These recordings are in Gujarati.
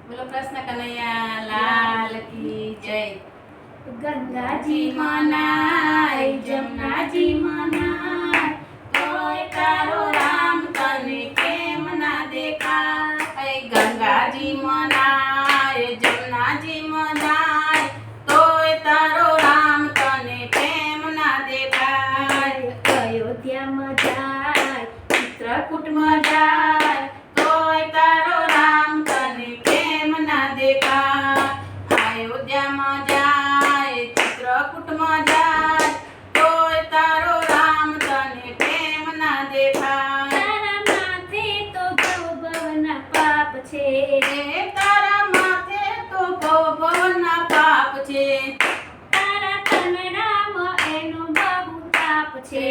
બોલો કૃષ્ણ કનૈયા લાલ કી જય। ગંગાજી મનાય જમનાજી મનાય તોય તારો રામ તને કેમ ના દેખાય। ગંગાજી મનાય જમનાજી મનાય તોય તારો રામ તને કેમ ના દેખાય। અયોધ્યામાં જાય ચિત્રકૂટમાં ચિત્રકૂટમાં જાય તોય તારો રામ તને કેમ ના દેખાય। અયોધ્યામાં જાય ચિત્રકૂટમાં જાય તોય તારો રામ તને કેમ ના દેખાય। તારા માથે તો ભવના પાપ છે તારા માથે તો ભવના પાપ છે। તારા કનડામાં એનો બહુ તાપ છે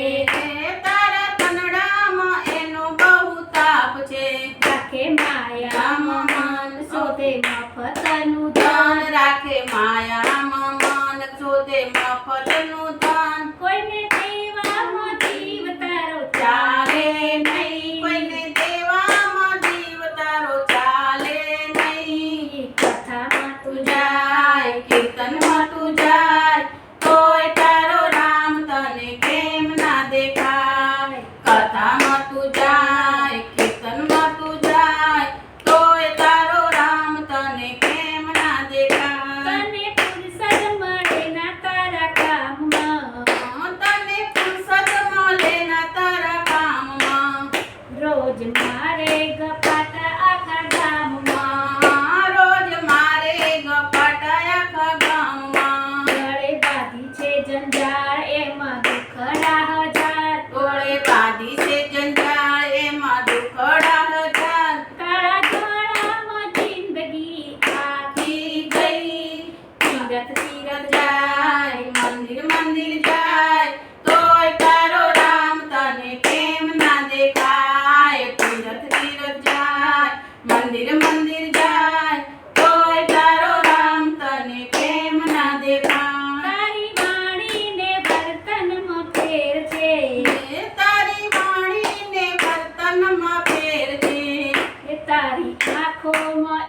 તારા કનડામાં એનો બહુ તાપ છે। રાખે માયામાં મન શોધે મફતનું ધન ધન રાખે માયામાં મન શોધે મફતનું ધન। કોઈને દેવામાં જીવ તારો ચાલે નહીં કોઈને દેવામાં જીવ તારો ચાલે નહીં। કથામાં તું તું જાય કીર્તનમાં તું જાય તોય તારો રામ તને કેમ ના દેખાય। કથામાં તું જાય કીર્તનમાં તું જાય તોય તારો રામ તને કેમ ના દેખાય। તને ફુરસદ મળે ના તારા કામમાં તને ફુરસદ મળે ના તારા કામમાં। રોજ મારે ગપાટા આખા ગામમાં રોજ મારે ગપાટા આખા ગામમાં। ગળે બાંધી છે જંજાળ એમાં દુખડા હજાર ગોળે બાંધી છે જંજાળ એમાં દુખડા હજાર। તારા ગળામાં જિંદગી આખી ગઈ તીરથ તીરથ જાય મંદિર મંદિર જાય તોય તારો રામ તને કેમ ના દેખાય। તીરથ તીરથ જાય મંદિર મંદિર જાય તોય તારો રામ તને કેમ ના દેખાય। તારી વાણીને વર્તનમાં ફેર છે તારી વાણીને વર્તનમાં ફેર છે। એ તારી આંખોમાં